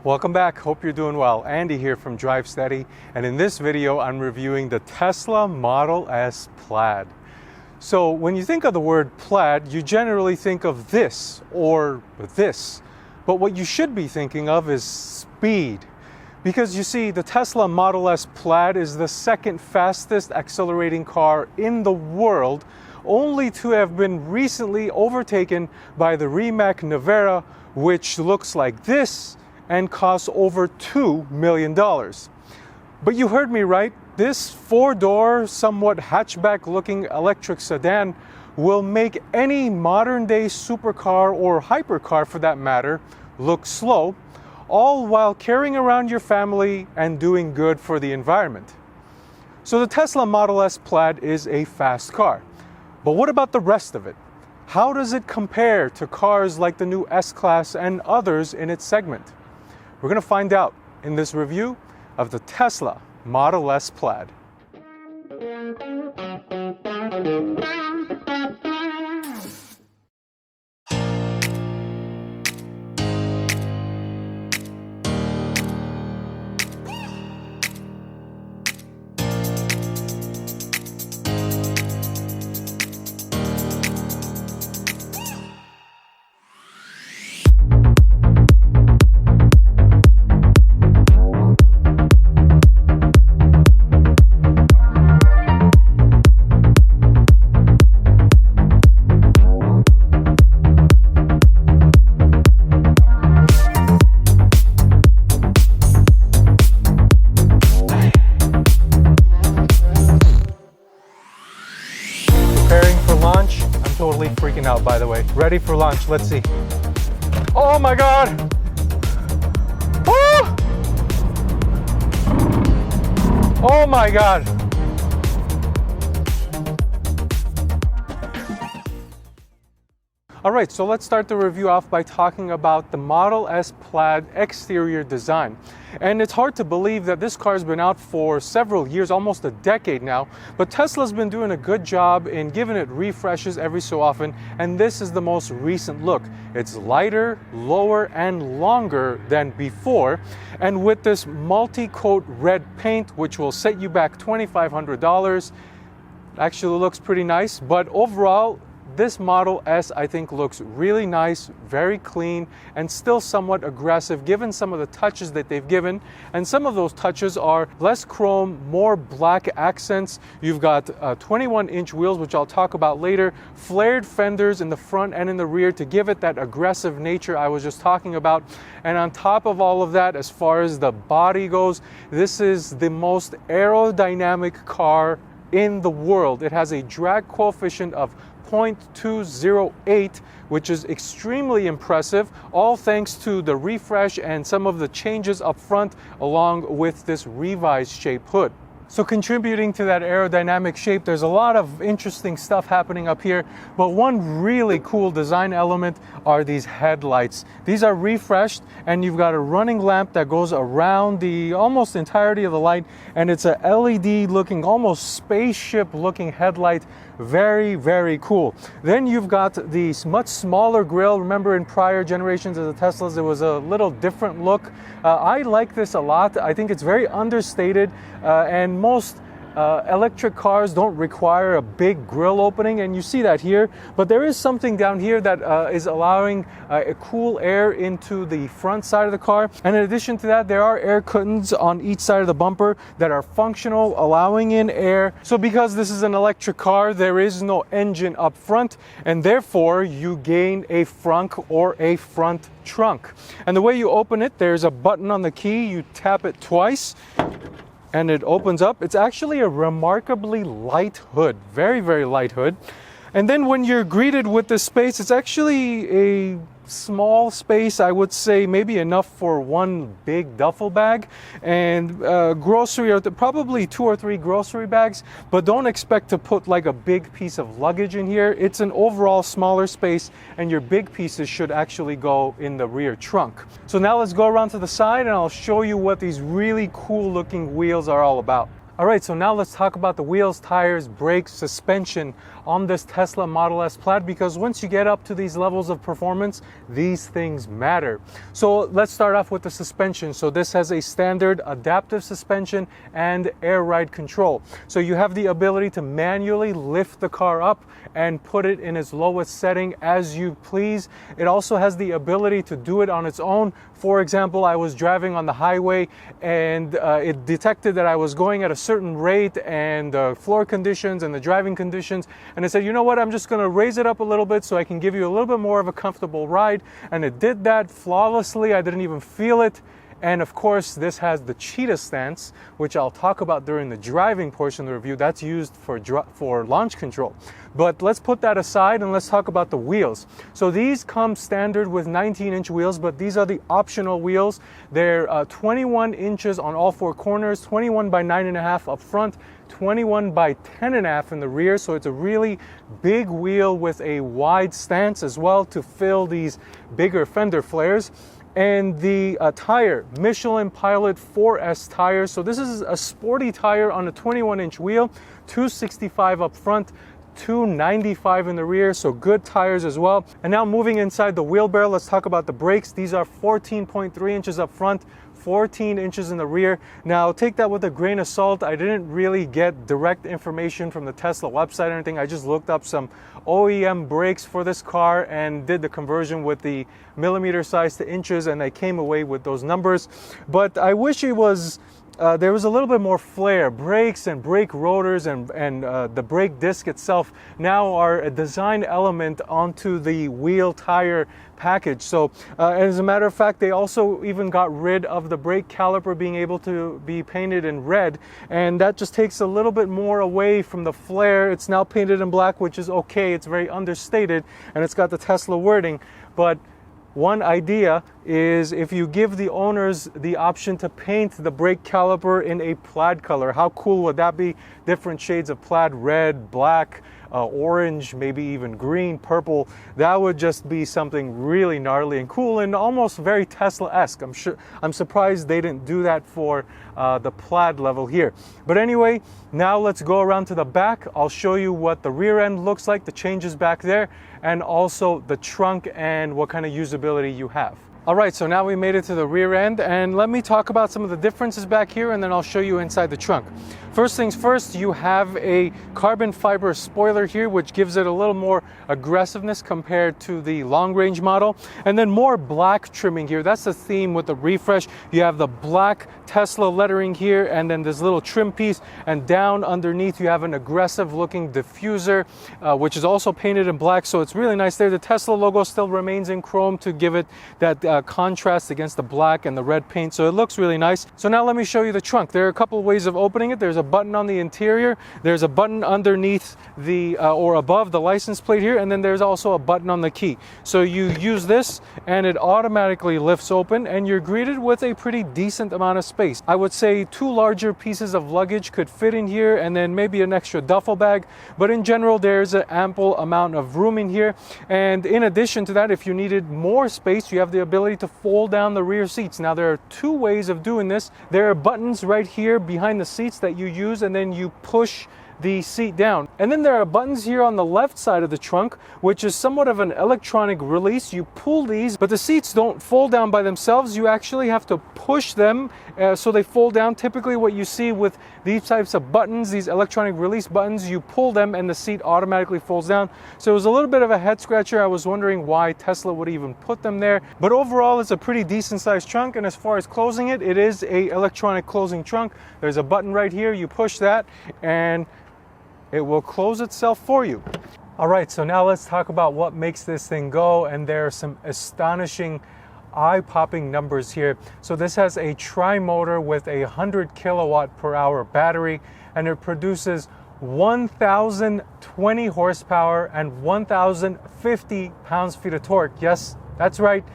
Welcome back, hope you're doing well. Andy here from Drive Steady, and in this video I'm reviewing the Tesla Model S Plaid. So when you think of the word plaid, you generally think of this or this, but what you should be thinking of is speed. Because you see, the Tesla Model S Plaid is the second fastest accelerating car in the world, only to have been recently overtaken by the Rimac Nevera, which looks like this and costs over $2 million. But you heard me right, this four-door, somewhat hatchback-looking electric sedan will make any modern-day supercar or hypercar for that matter look slow, all while carrying around your family and doing good for the environment. So the Tesla Model S Plaid is a fast car. But what about the rest of it? How does it compare to cars like the new S-Class and others in its segment? We're going to find out in this review of the Tesla Model S Plaid. Totally freaking out, by the way. Ready for launch, let's see. Oh my God! Oh, oh my God! Alright, so let's start the review off by talking about the Model S Plaid exterior design. And it's hard to believe that this car's been out for several years, almost a decade now, but Tesla's been doing a good job in giving it refreshes every so often, and this is the most recent look. It's lighter, lower, and longer than before, and with this multi-coat red paint, which will set you back $2,500, actually looks pretty nice, but overall, this Model S, I think, looks really nice, very clean, and still somewhat aggressive given some of the touches that they've given. And some of those touches are less chrome, more black accents. You've got 21-inch wheels, which I'll talk about later, flared fenders in the front and in the rear to give it that aggressive nature I was just talking about. And on top of all of that, as far as the body goes, this is the most aerodynamic car in the world. It has a drag coefficient of 0.208, which is extremely impressive, all thanks to the refresh and some of the changes up front along with this revised shape hood. So contributing to that aerodynamic shape, there's a lot of interesting stuff happening up here, but one really cool design element are these headlights. These are refreshed, and you've got a running lamp that goes around the almost entirety of the light, and it's a LED looking, almost spaceship looking headlight. Very, very cool. Then you've got the much smaller grille. Remember, in prior generations of the Teslas, it was a little different look. I like this a lot. I think it's very understated, and most electric cars don't require a big grille opening, and you see that here, but there is something down here that is allowing a cool air into the front side of the car. And in addition to that, there are air curtains on each side of the bumper that are functional, allowing in air. So because this is an electric car, there is no engine up front, and therefore you gain a frunk or a front trunk. And the way you open it, there's a button on the key, you tap it twice, and it opens up. It's actually a remarkably light hood, very, very light hood. And then when you're greeted with this space, it's actually a small space, I would say maybe enough for one big duffel bag and grocery, or probably 2 or 3 grocery bags, but don't expect to put like a big piece of luggage in here. It's an overall smaller space, and your big pieces should actually go in the rear trunk. So now let's go around to the side and I'll show you what these really cool looking wheels are all about. All right, so now let's talk about the wheels, tires, brakes, suspension, on this Tesla Model S Plaid, because once you get up to these levels of performance, these things matter. So let's start off with the suspension. So this has a standard adaptive suspension and air ride control. So you have the ability to manually lift the car up and put it in its lowest setting as you please. It also has the ability to do it on its own. For example, I was driving on the highway and it detected that I was going at a certain rate and the floor conditions and the driving conditions, and it said, you know what, I'm just going to raise it up a little bit so I can give you a little bit more of a comfortable ride. And it did that flawlessly. I didn't even feel it. And of course, this has the cheetah stance, which I'll talk about during the driving portion of the review. That's used for launch control. But let's put that aside and let's talk about the wheels. So these come standard with 19-inch wheels, but these are the optional wheels. They're 21 inches on all four corners, 21 by 9.5 up front, 21 by 10.5 in the rear. So it's a really big wheel with a wide stance as well to fill these bigger fender flares. And the tire, Michelin Pilot 4S tires. So this is a sporty tire on a 21-inch wheel, 265 up front, 295 in the rear, so good tires as well. And now moving inside the wheel barrel, let's talk about the brakes. These are 14.3 inches up front, 14 inches in the rear. Now take that with a grain of salt. I didn't really get direct information from the Tesla website or anything. I just looked up some OEM brakes for this car and did the conversion with the millimeter size to inches, and I came away with those numbers. But I wish it was there was a little bit more flair. Brakes and brake rotors and the brake disc itself now are a design element onto the wheel tire package. So as a matter of fact, they also even got rid of the brake caliper being able to be painted in red, and that just takes a little bit more away from the flair. It's now painted in black, which is okay. It's very understated and it's got the Tesla wording, but one idea is if you give the owners the option to paint the brake caliper in a plaid color. How cool would that be? Different shades of plaid, red, black, orange, maybe even green, purple. That would just be something really gnarly and cool and almost very Tesla-esque. I'm surprised they didn't do that for the plaid level here. But anyway, now let's go around to the back. I'll show you what the rear end looks like, the changes back there, and also the trunk and what kind of usability you have. All right, so now we made it to the rear end, and let me talk about some of the differences back here, and then I'll show you inside the trunk. First things first, you have a carbon fiber spoiler here, which gives it a little more aggressiveness compared to the long range model. And then more black trimming here. That's the theme with the refresh. You have the black Tesla lettering here, and then this little trim piece, and down underneath you have an aggressive looking diffuser, which is also painted in black. So it's really nice there. The Tesla logo still remains in chrome to give it that contrast against the black and the red paint. So it looks really nice. So now let me show you the trunk. There are a couple of ways of opening it. There's a button on the interior, there's a button underneath the or above the license plate here, and then there's also a button on the key. So you use this and it automatically lifts open, and you're greeted with a pretty decent amount of space. I would say 2 larger pieces of luggage could fit in here, and then maybe an extra duffel bag, but in general there's an ample amount of room in here. And in addition to that, if you needed more space, you have the ability to fold down the rear seats. Now there are 2 ways of doing this. There are buttons right here behind the seats that you use, and then you push the seat down. And then there are buttons here on the left side of the trunk, which is somewhat of an electronic release. You pull these, but the seats don't fold down by themselves. You actually have to push them so they fold down. Typically what you see with these types of buttons, these electronic release buttons, you pull them and the seat automatically folds down. So it was a little bit of a head scratcher. I was wondering why Tesla would even put them there. But overall, it's a pretty decent sized trunk. And as far as closing it, it is a electronic closing trunk. There's a button right here. You push that and it will close itself for you. All right, so now let's talk about what makes this thing go, and there are some astonishing eye-popping numbers here. So this has a tri-motor with a 100 kilowatt per hour battery, and it produces 1,020 horsepower and 1,050 pounds-feet of torque. Yes, that's right.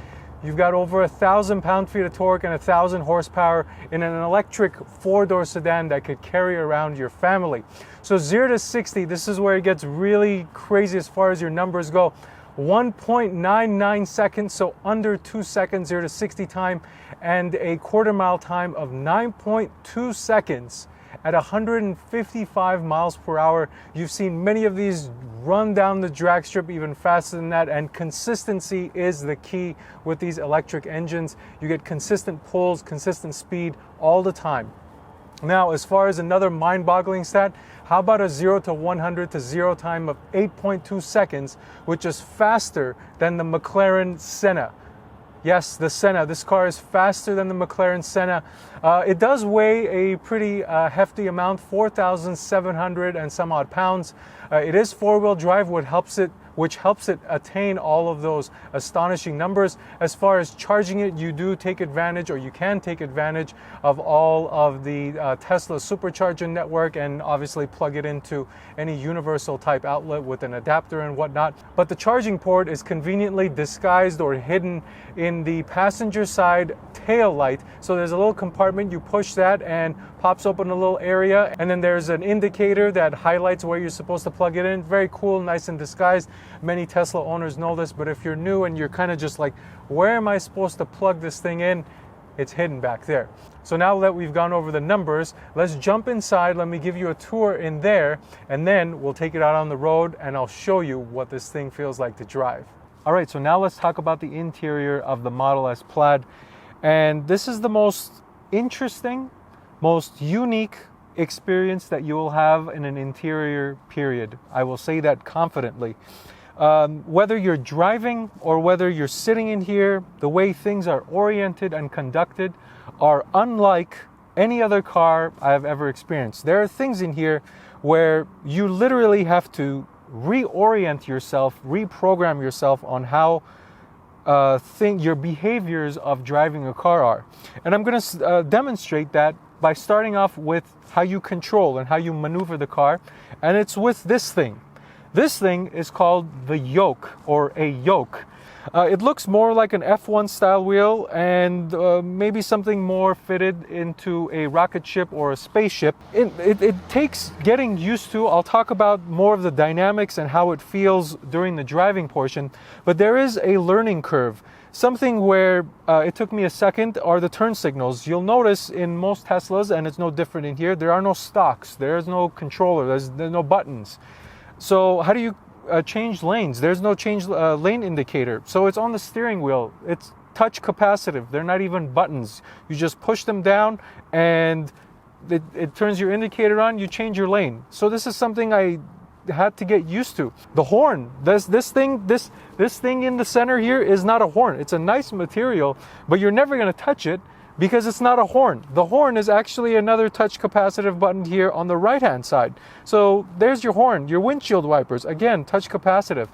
You've got over 1,000 pound-feet of torque and 1,000 horsepower in an electric 4-door sedan that could carry around your family. So 0 to 60, this is where it gets really crazy as far as your numbers go. 1.99 seconds, so under 2 seconds, 0 to 60 time, and a quarter mile time of 9.2 seconds. at 155 miles per hour. You've seen many of these run down the drag strip even faster than that, and consistency is the key with these electric engines. You get consistent pulls, consistent speed all the time. Now, as far as another mind-boggling stat, how about a 0 to 100 to 0 time of 8.2 seconds, which is faster than the McLaren Senna. Yes, the Senna. This car is faster than the McLaren Senna. It does weigh a pretty hefty amount, 4,700 and some odd pounds. It is four-wheel drive, which helps it attain all of those astonishing numbers. As far as charging it, you do take advantage, or you can take advantage of all of the Tesla supercharger network, and obviously plug it into any universal type outlet with an adapter and whatnot. But the charging port is conveniently disguised or hidden in the passenger side tail light. So there's a little compartment, you push that and pops open a little area, and then there's an indicator that highlights where you're supposed to plug it in. Very cool, nice and disguised. Many Tesla owners know this, but if you're new and you're kind of just like, where am I supposed to plug this thing in? It's hidden back there. So now that we've gone over the numbers, let's jump inside. Let me give you a tour in there, and then we'll take it out on the road and I'll show you what this thing feels like to drive. All right, so now let's talk about the interior of the Model S Plaid. And this is the most interesting, most unique experience that you will have in an interior, period. I will say that confidently. Whether you're driving or whether you're sitting in here, the way things are oriented and conducted are unlike any other car I've ever experienced. There are things in here where you literally have to reorient yourself, reprogram yourself on how your behaviors of driving a car are. And I'm going to demonstrate that by starting off with how you control and how you maneuver the car. And it's with this thing. This thing is called the yoke, or a yoke. It looks more like an F1 style wheel, and maybe something more fitted into a rocket ship or a spaceship. It takes getting used to. I'll talk about more of the dynamics and how it feels during the driving portion, but there is a learning curve. Something where it took me a second are the turn signals. You'll notice in most Teslas, and it's no different in here, there are no stalks, there's no controller, there's no buttons. So how do you change lanes? There's no change lane indicator. So it's on the steering wheel. It's touch capacitive. They're not even buttons. You just push them down and it turns your indicator on, you change your lane. So this is something I had to get used to. The horn, this thing in the center here is not a horn. It's a nice material, but you're never going to touch it because it's not a horn. The horn is actually another touch capacitive button here on the right hand side. So there's your horn, your windshield wipers, again, touch capacitive.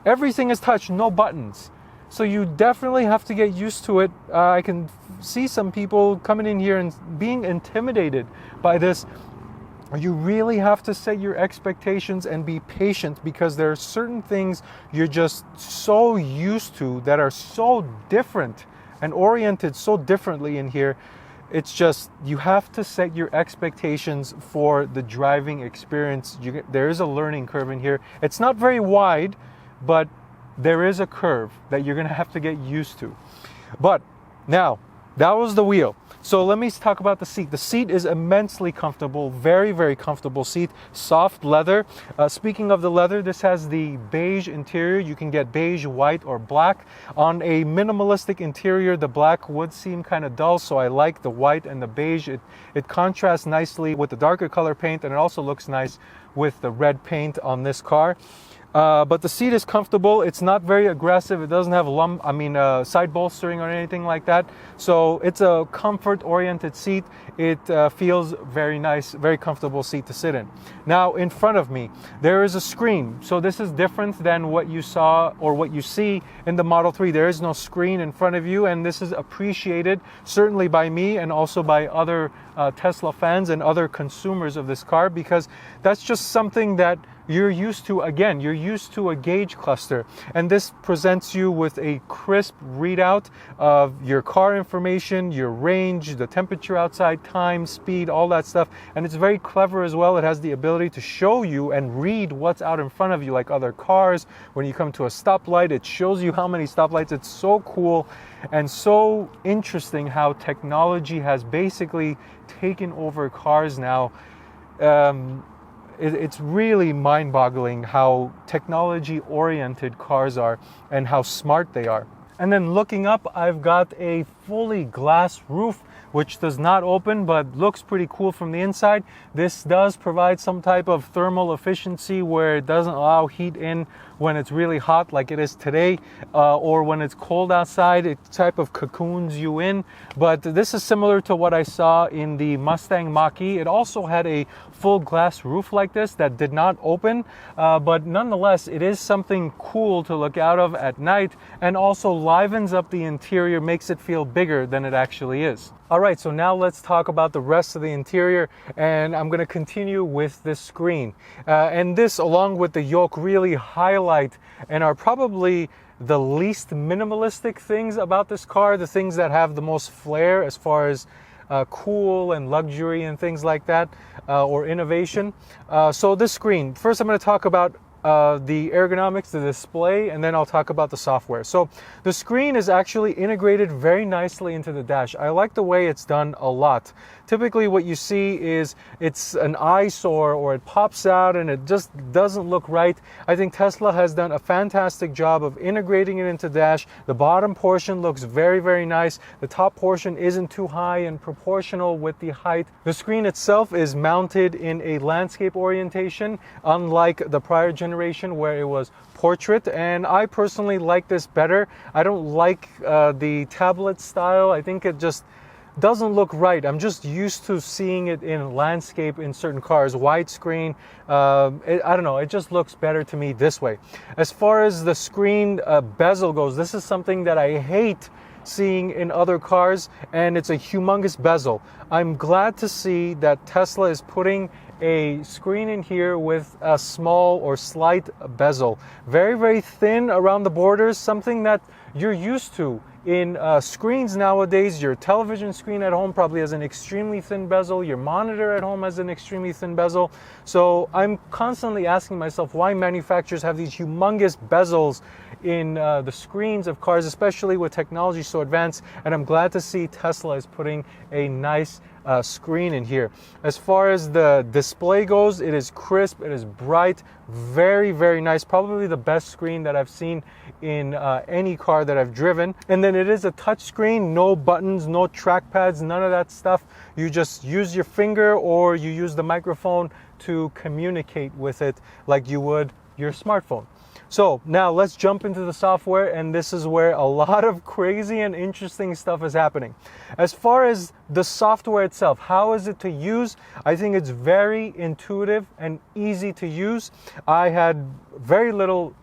Everything is touch, no buttons. So you definitely have to get used to it. I can see some people coming in here and being intimidated by this. You really have to set your expectations and be patient, because there are certain things you're just so used to that are so different and oriented so differently in here. It's just, you have to set your expectations for the driving experience. There is a learning curve in here. It's not very wide, but there is a curve that you're going to have to get used to. But now, that was the wheel. So let me talk about the seat. The seat is immensely comfortable, very, very comfortable seat, soft leather. Speaking of the leather, this has the beige interior. You can get beige, white, or black. On a minimalistic interior, the black would seem kind of dull, so I like the white and the beige. It contrasts nicely with the darker color paint, and it also looks nice with the red paint on this car. But the seat is comfortable. It's not very aggressive. It doesn't have side bolstering or anything like that. So it's a comfort-oriented seat. It feels very nice, very comfortable seat to sit in. Now, in front of me, there is a screen. So this is different than what you saw or what you see in the Model 3. There is no screen in front of you, and this is appreciated certainly by me and also by other Tesla fans and other consumers of this car, because that's just something that you're used to a gauge cluster, and this presents you with a crisp readout of your car information, your range, the temperature outside, time, speed, all that stuff. And it's very clever as well. It has the ability to show you and read what's out in front of you, like other cars. When you come to a stoplight, it shows you how many stoplights. It's so cool and so interesting how technology has basically taken over cars now. It's really mind-boggling how technology-oriented cars are and how smart they are. And then looking up, I've got a fully glass roof, which does not open but looks pretty cool from the inside. This does provide some type of thermal efficiency where it doesn't allow heat in when it's really hot like it is today, or when it's cold outside, it type of cocoons you in. But this is similar to what I saw in the Mustang Mach-E. It also had a full glass roof like this that did not open, but nonetheless, it is something cool to look out of at night, and also livens up the interior, makes it feel bigger than it actually is. All right, so now let's talk about the rest of the interior, and I'm going to continue with this screen. And this, along with the yoke, really highlight and are probably the least minimalistic things about this car, the things that have the most flair as far as cool and luxury and things like that, or innovation. So this screen, first I'm going to talk about the ergonomics, the display, and then I'll talk about the software. So the screen is actually integrated very nicely into the dash. I like the way it's done a lot. Typically what you see is it's an eyesore, or it pops out and it just doesn't look right. I think Tesla has done a fantastic job of integrating it into dash. The bottom portion looks very, very nice. The top portion isn't too high and proportional with the height. The screen itself is mounted in a landscape orientation, unlike the prior generation where it was portrait, and I personally like this better. I don't like the tablet style. I think it just doesn't look right. I'm just used to seeing it in landscape in certain cars, widescreen. I don't know, it just looks better to me this way. As far as the screen bezel goes, this is something that I hate seeing in other cars, and it's a humongous bezel. I'm glad to see that Tesla is putting a screen in here with a small or slight bezel. Very, very thin around the borders, something that you're used to in screens nowadays. Your television screen at home probably has an extremely thin bezel. Your monitor at home has an extremely thin bezel. So I'm constantly asking myself why manufacturers have these humongous bezels in the screens of cars, especially with technology so advanced. And I'm glad to see Tesla is putting a nice screen in here. As far as the display goes, it is crisp, it is bright, very, very nice. Probably the best screen that I've seen in any car that I've driven. And then it is a touch screen, no buttons, no trackpads, none of that stuff. You just use your finger or you use the microphone to communicate with it like you would your smartphone. So now let's jump into the software, and this is where a lot of crazy and interesting stuff is happening. As far as the software itself, how is it to use? I think it's very intuitive and easy to use. I had very little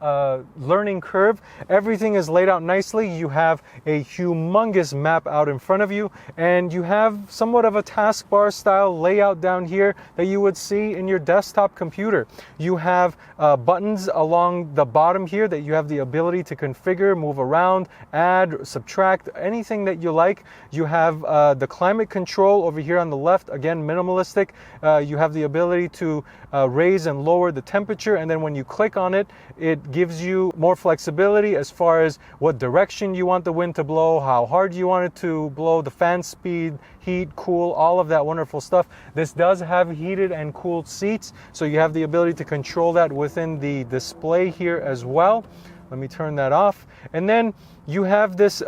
learning curve. Everything is laid out nicely. You have a humongous map out in front of you, and you have somewhat of a taskbar style layout down here that you would see in your desktop computer. You have buttons along the bottom here that you have the ability to configure, move around, add, subtract, anything that you like. You have the climate control over here on the left, again minimalistic. You have the ability to raise and lower the temperature, and then when you click on it, it gives you more flexibility as far as what direction you want the wind to blow, how hard you want it to blow, the fan speed, heat, cool, all of that wonderful stuff. This does have heated and cooled seats, so you have the ability to control that within the display here as well. Let me turn that off. And then you have this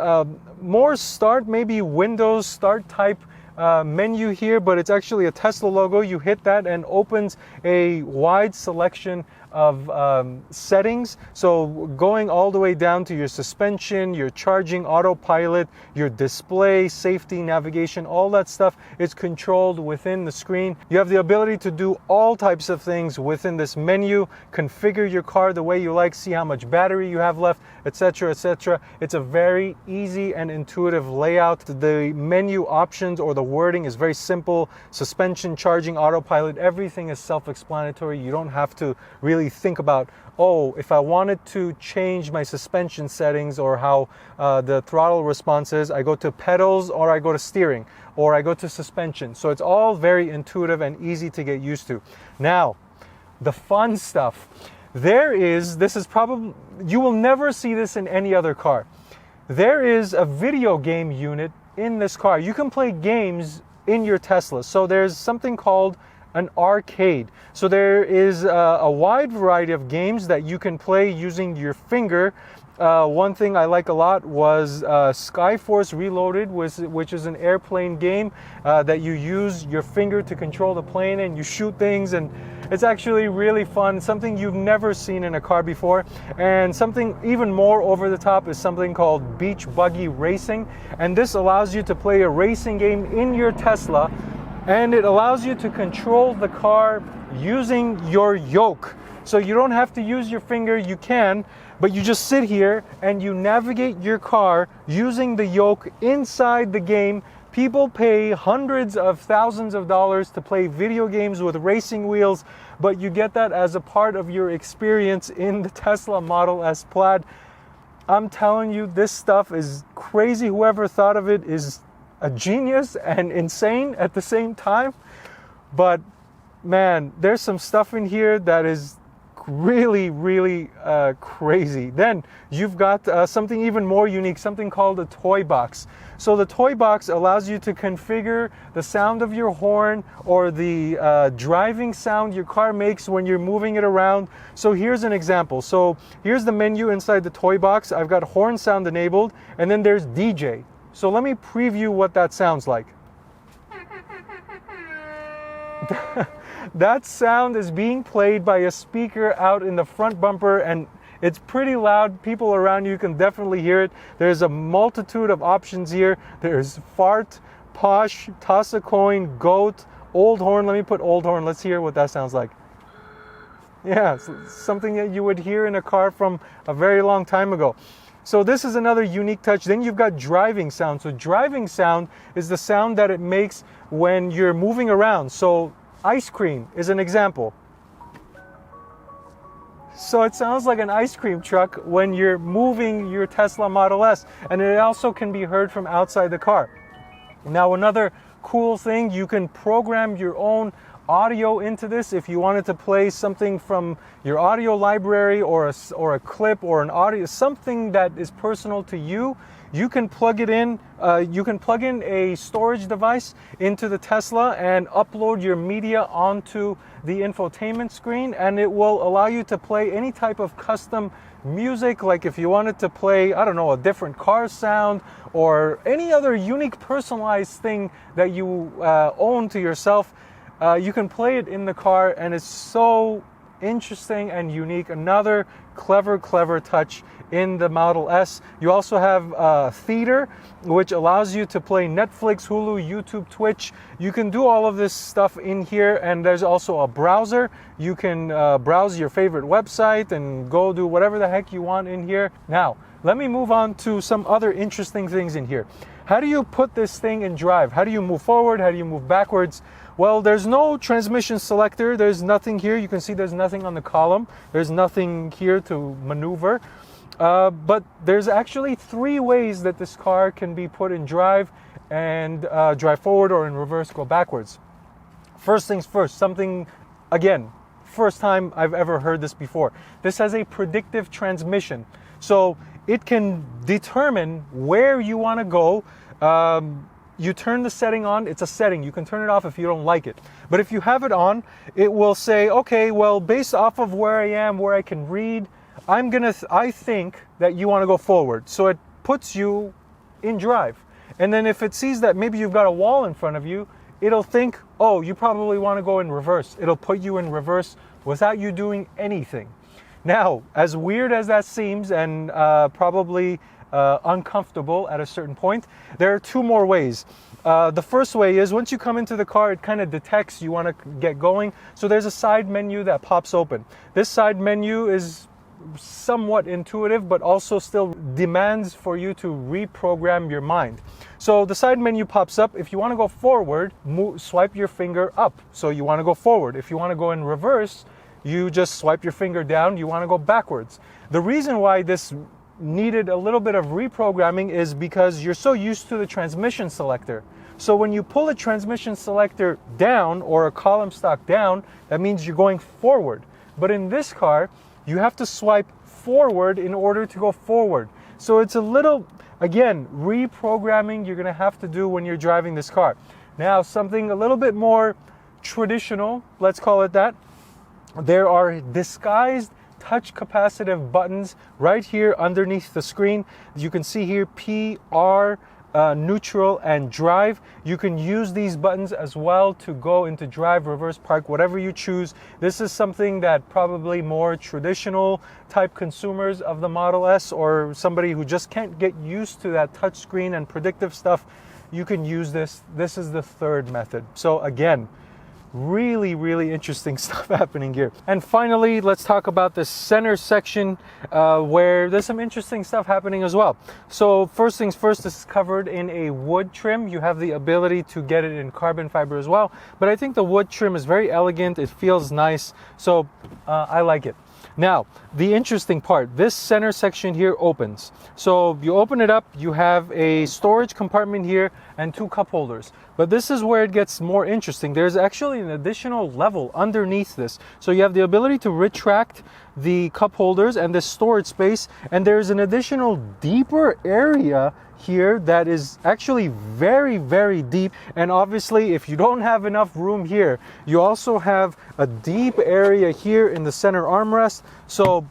more start, maybe Windows start type menu here, but it's actually a Tesla logo. You hit that and opens a wide selection of settings. So going all the way down to your suspension, your charging, autopilot, your display, safety, navigation, all that stuff is controlled within the screen. You have the ability to do all types of things within this menu, configure your car the way you like, see how much battery you have left, etc., etc. It's a very easy and intuitive layout. The menu options or the wording is very simple. Suspension, charging, autopilot, everything is self-explanatory. You don't have to really really think about, oh, if I wanted to change my suspension settings or how the throttle response is, I go to pedals or I go to steering or I go to suspension. So it's all very intuitive and easy to get used to. Now, the fun stuff. This is probably, you will never see this in any other car. There is a video game unit in this car. You can play games in your Tesla. So there's something called an arcade. So there is a wide variety of games that you can play using your finger. One thing I like a lot was Skyforce Reloaded, which is an airplane game that you use your finger to control the plane and you shoot things, and it's actually really fun, something you've never seen in a car before. And something even more over the top is something called Beach Buggy Racing, and this allows you to play a racing game in your Tesla, and it allows you to control the car using your yoke. So you don't have to use your finger, you can, but you just sit here and you navigate your car using the yoke inside the game. People pay hundreds of thousands of dollars to play video games with racing wheels, but you get that as a part of your experience in the Tesla Model S Plaid. I'm telling you, this stuff is crazy. Whoever thought of it is a genius and insane at the same time. But man, there's some stuff in here that is really, really crazy. Then you've got something even more unique, something called a toy box. So the toy box allows you to configure the sound of your horn or the driving sound your car makes when you're moving it around. So here's an example. So here's the menu inside the toy box. I've got horn sound enabled, and then there's DJ. So let me preview what that sounds like. That sound is being played by a speaker out in the front bumper, and it's pretty loud. People around you can definitely hear it. There's a multitude of options here. There's fart, posh, toss a coin, goat, old horn. Let me put old horn. Let's hear what that sounds like. Yeah, it's something that you would hear in a car from a very long time ago. So this is another unique touch. Then you've got driving sound. So driving sound is the sound that it makes when you're moving around. So ice cream is an example. So it sounds like an ice cream truck when you're moving your Tesla Model S, and it also can be heard from outside the car. Now, another cool thing, you can program your own audio into this. If you wanted to play something from your audio library or a clip or an audio, something that is personal to you, you can plug it in. You can plug in a storage device into the Tesla and upload your media onto the infotainment screen, and it will allow you to play any type of custom music. Like if you wanted to play, I don't know, a different car sound or any other unique personalized thing that you own to yourself, you can play it in the car, and it's so interesting and unique. Another clever touch in the Model S. You also have theater, which allows you to play Netflix, Hulu, YouTube, Twitch. You can do all of this stuff in here, and there's also a browser. You can browse your favorite website and go do whatever the heck you want in here. Now, let me move on to some other interesting things in here. How do you put this thing in drive? How do you move forward? How do you move backwards? Well, there's no transmission selector. There's nothing here. You can see there's nothing on the column. There's nothing here to maneuver. But there's actually 3 ways that this car can be put in drive and drive forward, or in reverse, go backwards. First things first, something, again, first time I've ever heard this before. This has a predictive transmission. So it can determine where you want to go. You turn the setting on, it's a setting. You can turn it off if you don't like it. But if you have it on, it will say, okay, well, based off of where I am, where I can read, I think that you want to go forward. So it puts you in drive. And then if it sees that maybe you've got a wall in front of you, it'll think, oh, you probably want to go in reverse. It'll put you in reverse without you doing anything. Now, as weird as that seems, and probably uncomfortable at a certain point, there are 2 more ways. The first way is once you come into the car, it kind of detects you want to get going. So there's a side menu that pops open. This side menu is somewhat intuitive, but also still demands for you to reprogram your mind. So the side menu pops up. If you want to go forward, swipe your finger up. So you want to go forward. If you want to go in reverse, you just swipe your finger down, you want to go backwards. The reason why this needed a little bit of reprogramming is because you're so used to the transmission selector. So when you pull a transmission selector down or a column stock down, that means you're going forward. But in this car, you have to swipe forward in order to go forward. So it's a little, again, reprogramming you're going to have to do when you're driving this car. Now, something a little bit more traditional, let's call it that. There are disguised touch capacitive buttons right here underneath the screen. You can see here P, R, neutral, and drive. You can use these buttons as well to go into drive, reverse, park, whatever you choose. This is something that probably more traditional type consumers of the Model S, or somebody who just can't get used to that touch screen and predictive stuff, you can use this. This is the third method. So again, really interesting stuff happening here. And finally, let's talk about the center section where there's some interesting stuff happening as well. So first things first, this is covered in a wood trim. You have the ability to get it in carbon fiber as well, but I think the wood trim is very elegant. It feels nice, so I like it. Now, the interesting part, this center section here opens. So you open it up, you have a storage compartment here and 2 cup holders. But this is where it gets more interesting. There's actually an additional level underneath this. So you have the ability to retract the cup holders and the storage space, and there's an additional deeper area here that is actually very deep. And obviously, if you don't have enough room here, you also have a deep area here in the center armrest. So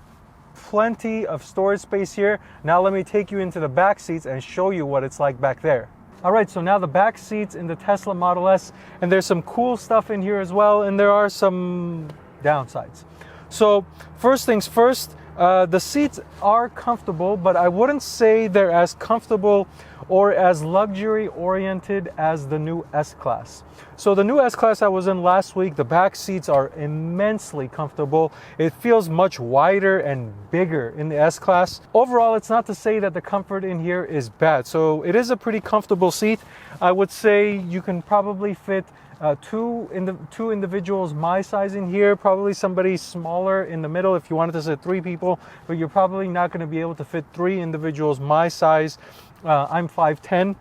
plenty of storage space here. Now let me take you into the back seats and show you what it's like back there. All right, so now the back seats in the Tesla Model S, and there's some cool stuff in here as well, and there are some downsides. So first things first, the seats are comfortable, but I wouldn't say they're as comfortable or as luxury oriented as the new S-Class. So the new S-Class I was in last week, the back seats are immensely comfortable. It feels much wider and bigger in the S-Class. Overall, it's not to say that the comfort in here is bad. So it is a pretty comfortable seat. I would say you can probably fit two individuals my size in here, probably somebody smaller in the middle if you wanted to sit 3 people, but you're probably not going to be able to fit 3 individuals my size. I'm 5'10",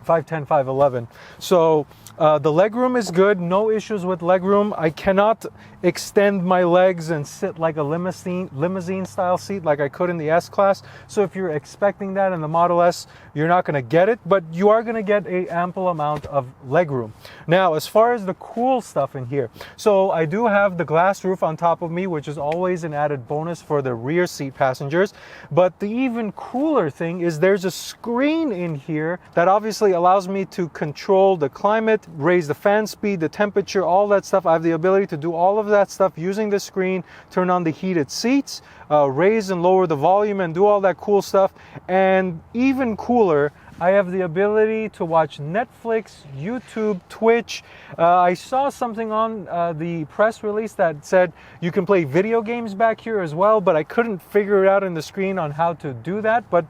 5'11". So the legroom is good, no issues with legroom. I cannot extend my legs and sit like a limousine style seat like I could in the S-Class. So if you're expecting that in the Model S, you're not going to get it, but you are going to get an ample amount of legroom. Now, as far as the cool stuff in here, so I do have the glass roof on top of me, which is always an added bonus for the rear seat passengers. But the even cooler thing is there's a screen in here that obviously allows me to control the climate, raise the fan speed, the temperature, all that stuff. I have the ability to do all of that stuff using the screen, turn on the heated seats, raise and lower the volume, and do all that cool stuff. And even cooler, I have the ability to watch Netflix, YouTube, Twitch. I saw something on the press release that said you can play video games back here as well, but I couldn't figure it out in the screen on how to do that. But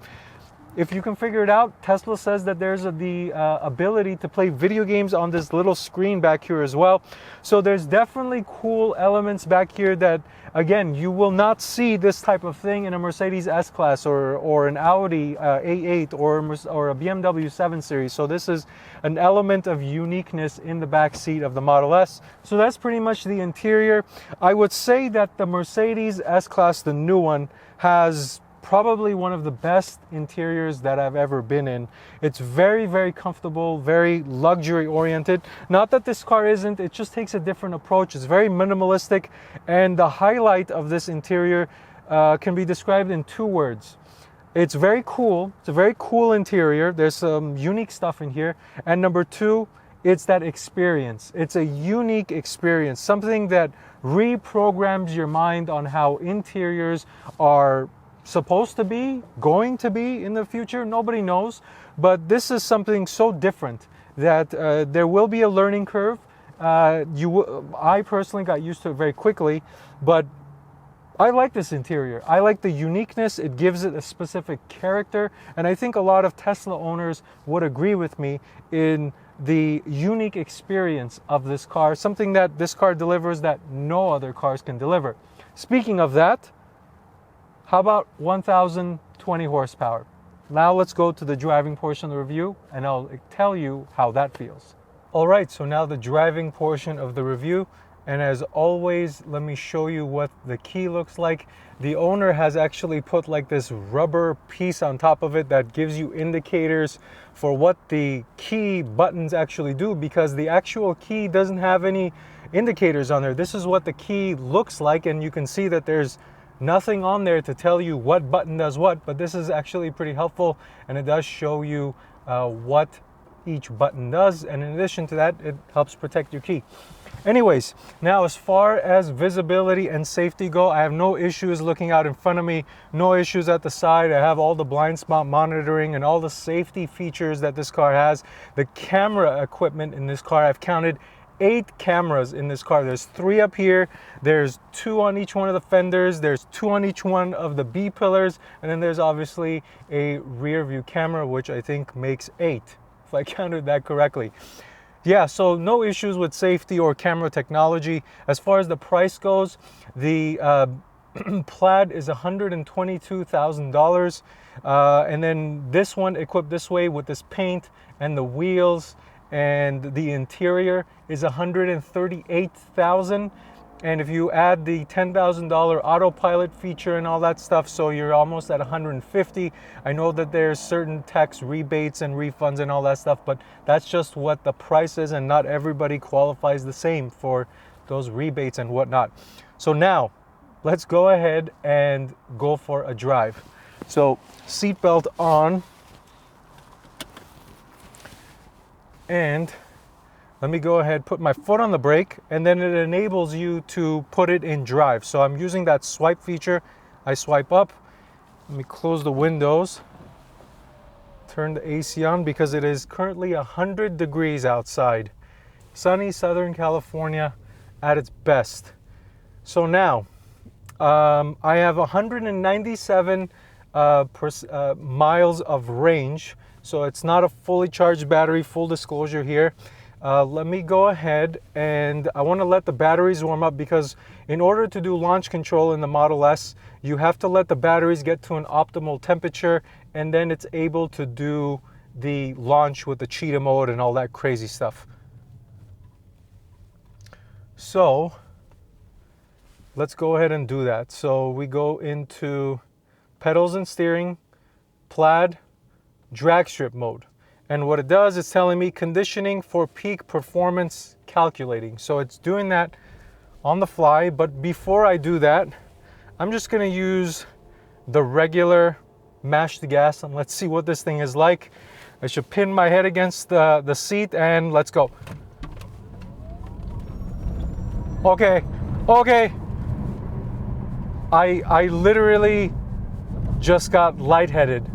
if you can figure it out, Tesla says that there's the ability to play video games on this little screen back here as well. So there's definitely cool elements back here that, again, you will not see this type of thing in a Mercedes S-Class or an Audi A8 or a BMW 7 Series. So this is an element of uniqueness in the back seat of the Model S. So that's pretty much the interior. I would say that the Mercedes S-Class, the new one, has probably one of the best interiors that I've ever been in. It's very comfortable, very luxury oriented. Not that this car isn't, it just takes a different approach. It's very minimalistic, and the highlight of this interior can be described in 2 words. It's very cool. It's a very cool interior. There's some unique stuff in here. And number 2, it's that experience. It's a unique experience, something that reprograms your mind on how interiors are supposed to be, going to be in the future. Nobody knows, but this is something so different that there will be a learning curve. I personally got used to it very quickly, but I like this interior. I like the uniqueness. It gives it a specific character, and I think a lot of Tesla owners would agree with me in the unique experience of this car, something that this car delivers that no other cars can deliver. Speaking of that, how about 1,020 horsepower? Now let's go to the driving portion of the review and I'll tell you how that feels. All right, so now the driving portion of the review. And as always, let me show you what the key looks like. The owner has actually put like this rubber piece on top of it that gives you indicators for what the key buttons actually do, because the actual key doesn't have any indicators on there. This is what the key looks like, and you can see that there's nothing on there to tell you what button does what, but this is actually pretty helpful, and it does show you what each button does, and in addition to that, it helps protect your key. Anyways, now as far as visibility and safety go, I have no issues looking out in front of me, no issues at the side. I have all the blind spot monitoring and all the safety features that this car has. The camera equipment in this car, I've counted 8 cameras in this car. There's 3 up here, there's 2 on each one of the fenders, there's 2 on each one of the B pillars, and then there's obviously a rear view camera, which I think makes 8, if I counted that correctly. Yeah, so no issues with safety or camera technology. As far as the price goes, the Plaid is $122,000, and then this one equipped this way with this paint and the wheels and the interior is $138,000. And if you add the $10,000 autopilot feature and all that stuff, so you're almost at $150,000. I know that there's certain tax rebates and refunds and all that stuff, but that's just what the price is, and not everybody qualifies the same for those rebates and whatnot. So now, let's go ahead and go for a drive. So, seatbelt on, and let me go ahead, put my foot on the brake, and then it enables you to put it in drive. So I'm using that swipe feature. I swipe up. Let me close the windows. Turn the AC on because it is currently 100 degrees outside. Sunny Southern California at its best. So now, I have 197 miles of range. So it's not a fully charged battery, full disclosure here. Let me go ahead, and I want to let the batteries warm up, because in order to do launch control in the Model S, you have to let the batteries get to an optimal temperature, and then it's able to do the launch with the cheetah mode and all that crazy stuff. So let's go ahead and do that. So we go into pedals and steering, Plaid, drag strip mode. And what it does is telling me conditioning for peak performance calculating. So it's doing that on the fly, but before I do that, I'm just gonna use the regular mash the gas, and let's see what this thing is like. I should pin my head against the seat, and let's go. Okay. I literally just got lightheaded.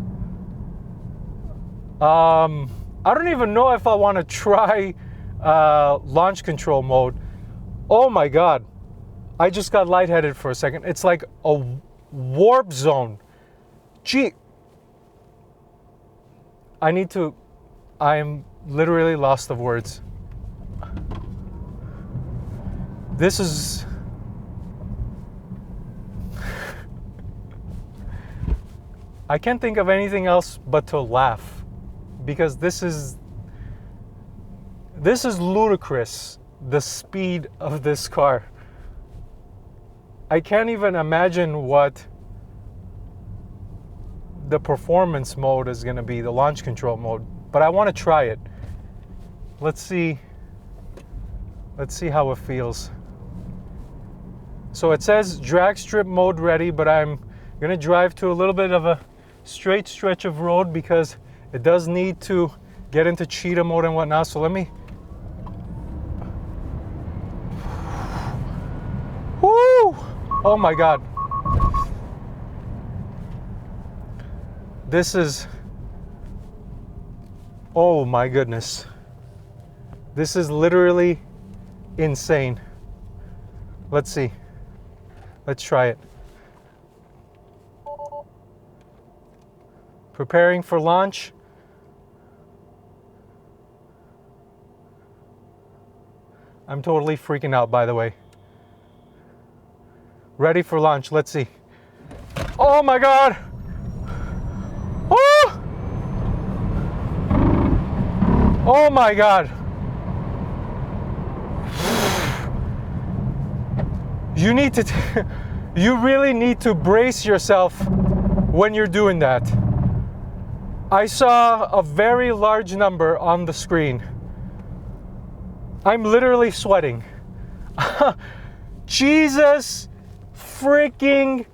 I don't even know if I want to try launch control mode. Oh my God. I just got lightheaded for a second. It's like a warp zone. Gee. I am literally lost of words. This is... I can't think of anything else but to laugh, because this is ludicrous, the speed of this car. I can't even imagine what the performance mode is going to be, the launch control mode, but I want to try it. Let's see how it feels. So it says drag strip mode ready, but I'm going to drive to a little bit of a straight stretch of road because it does need to get into cheetah mode and whatnot. So let me... Woo! Oh my God. This is... Oh my goodness. This is literally insane. Let's see. Let's try it. Preparing for launch. I'm totally freaking out, by the way. Ready for launch, let's see. Oh my God! Oh! Oh my God! You really need to brace yourself when you're doing that. I saw a very large number on the screen. I'm literally sweating. Jesus freaking,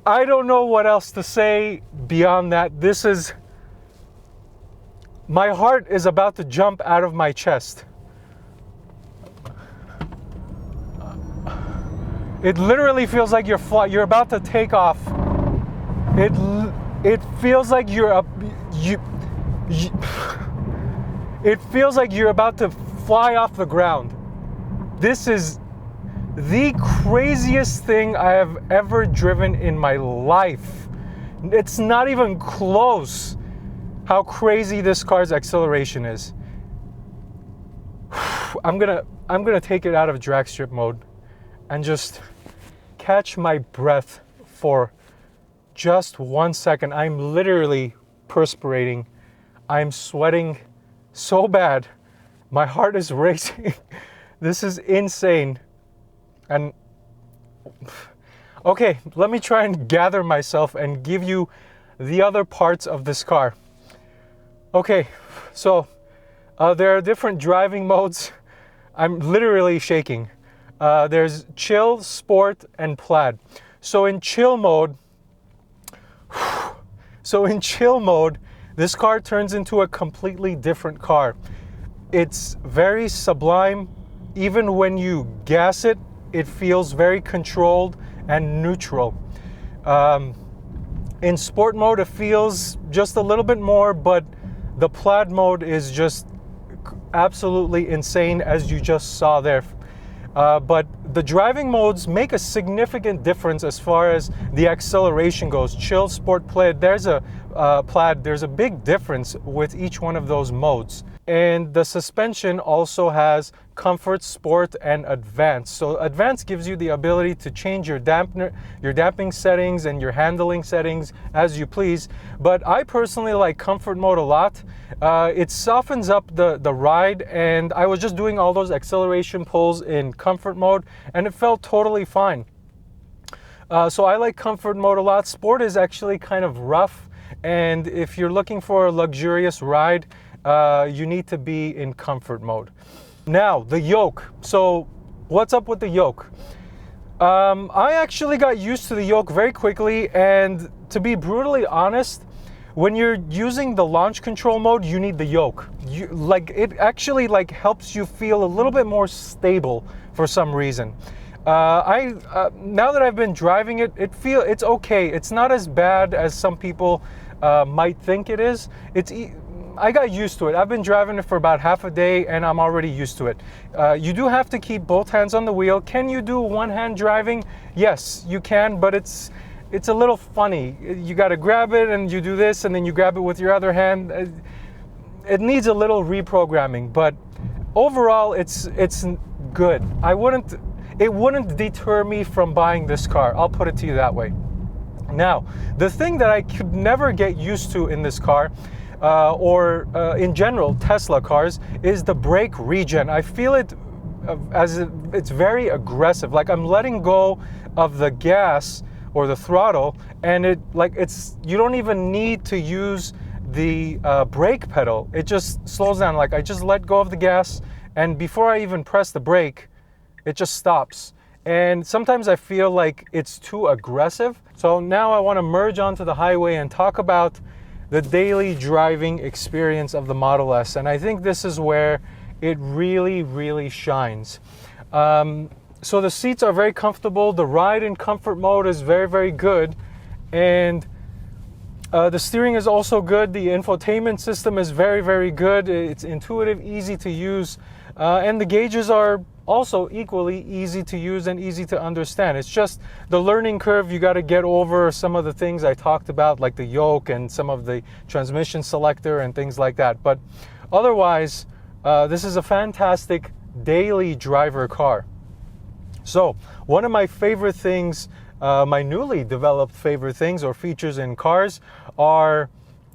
I don't know what else to say beyond that. My heart is about to jump out of my chest. It literally feels like you're about to take off. It feels like it feels like you're about to fly off the ground. This is the craziest thing I have ever driven in my life. It's not even close how crazy this car's acceleration is. I'm gonna take it out of drag strip mode and just catch my breath for just 1 second. I'm literally perspirating. I'm sweating so bad. My heart is racing. This is insane. And okay, let me try and gather myself and give you the other parts of this car. Okay, so there are different driving modes. I'm literally shaking. There's chill, sport, and plaid. So in chill mode, this car turns into a completely different car. It's very sublime. Even when you gas it, it feels very controlled and neutral. In sport mode, it feels just a little bit more, but the plaid mode is just absolutely insane, as you just saw there. But the driving modes make a significant difference as far as the acceleration goes. Chill, sport, plaid. There's a big difference with each one of those modes. And the suspension also has comfort, sport, and advanced. So advanced gives you the ability to change your damping settings and your handling settings as you please. But I personally like comfort mode a lot. It softens up the ride, and I was just doing all those acceleration pulls in comfort mode, and it felt totally fine. So I like comfort mode a lot. Sport is actually kind of rough, and if you're looking for a luxurious ride, you need to be in comfort mode. Now, the yoke. So what's up with the yoke? I actually got used to the yoke very quickly, and to be brutally honest, when you're using the launch control mode, you need the yoke. It actually helps you feel a little bit more stable for some reason. Now that I've been driving it, it's okay. It's not as bad as some people might think it is. I got used to it. I've been driving it for about half a day, and I'm already used to it. You do have to keep both hands on the wheel. Can you do one-hand driving? Yes, you can, but it's a little funny. You got to grab it, and you do this, and then you grab it with your other hand. It needs a little reprogramming, but overall, it's good. It wouldn't deter me from buying this car. I'll put it to you that way. Now, the thing that I could never get used to in this car, or in general Tesla cars, is the brake regen. I feel it it's very aggressive. Like I'm letting go of the gas or the throttle, and you don't even need to use the brake pedal. It just slows down. Like I just let go of the gas, and before I even press the brake, it just stops. And sometimes I feel like it's too aggressive. So now I want to merge onto the highway and talk about the daily driving experience of the Model S. And I think this is where it really, really shines. So the seats are very comfortable. The ride in comfort mode is very, very good. And the steering is also good. The infotainment system is very, very good. It's intuitive, easy to use. And the gauges are also equally easy to use and easy to understand. It's just the learning curve. You got to get over some of the things I talked about, like the yoke and some of the transmission selector and things like that. But otherwise, this is a fantastic daily driver car. So one of my favorite things, my newly developed favorite things or features in cars are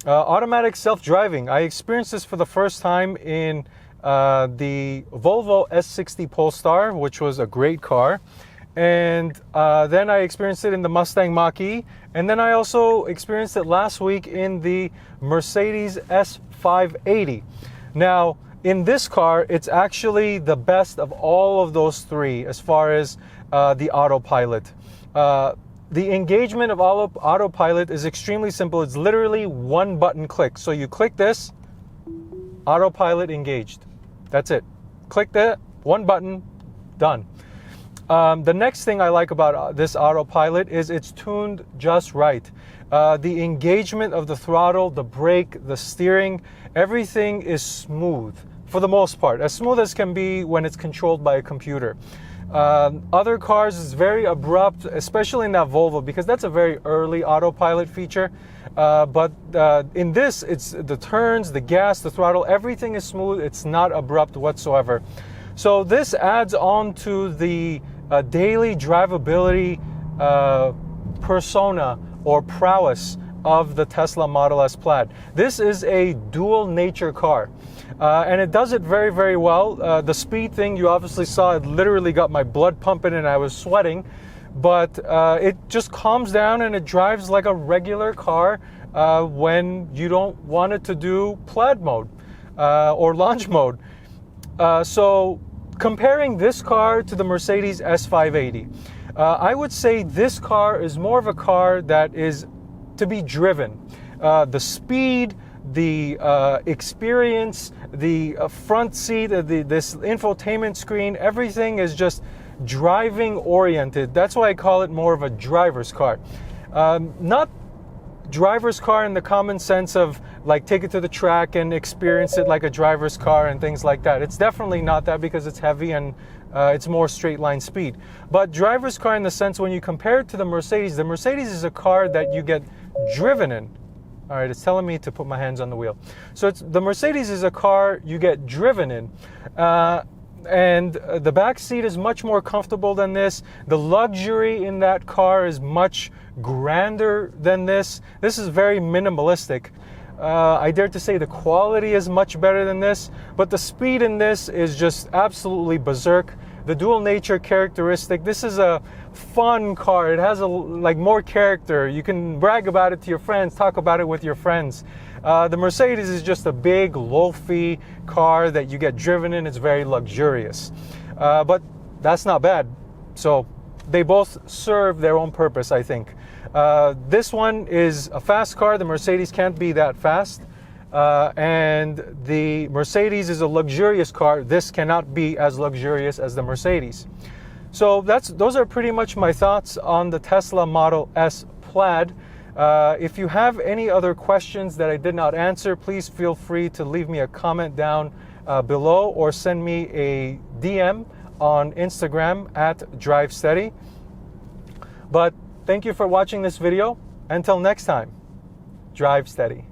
automatic self-driving. I experienced this for the first time in the Volvo S60 Polestar, which was a great car. And then I experienced it in the Mustang Mach-E. And then I also experienced it last week in the Mercedes S580. Now, in this car, it's actually the best of all of those three as far as the autopilot. The engagement of autopilot is extremely simple. It's literally one button click. So you click this, autopilot engaged. That's it. Click that, one button, done. The next thing I like about this autopilot is it's tuned just right. The engagement of the throttle, the brake, the steering, everything is smooth for the most part, as smooth as can be when it's controlled by a computer. Other cars is very abrupt, especially in that Volvo, because that's a very early autopilot feature. But in this, it's the turns, the gas, the throttle, everything is smooth. It's not abrupt whatsoever. So this adds on to the daily drivability persona or prowess of the Tesla Model S Plaid. This is a dual nature car. And it does it very, very well. The speed thing, you obviously saw, it literally got my blood pumping and I was sweating. But it just calms down and it drives like a regular car when you don't want it to do Plaid mode or launch mode. So comparing this car to the Mercedes S580, I would say this car is more of a car that is to be driven. The speed, the experience, the front seat, this infotainment screen, everything is just driving oriented. That's why I call it more of a driver's car. Not driver's car in the common sense of like take it to the track and experience it like a driver's car and things like that. It's definitely not that because it's heavy and it's more straight line speed. But driver's car in the sense when you compare it to the Mercedes is a car that you get driven in. All right, it's telling me to put my hands on the wheel. So the Mercedes is a car you get driven in. And the back seat is much more comfortable than this. The luxury in that car is much grander than this. This is very minimalistic. I dare to say the quality is much better than this, but the speed in this is just absolutely berserk. The dual nature characteristic, this is a fun car. It has like more character. You can brag about it to your friends, talk about it with your friends. The Mercedes is just a big, low-fee car that you get driven in. It's very luxurious. But that's not bad. So they both serve their own purpose, I think. This one is a fast car. The Mercedes can't be that fast. And the Mercedes is a luxurious car. This cannot be as luxurious as the Mercedes. So those are pretty much my thoughts on the Tesla Model S Plaid. If you have any other questions that I did not answer, please feel free to leave me a comment down below or send me a DM on Instagram at DriveSteady. But thank you for watching this video. Until next time, drive steady.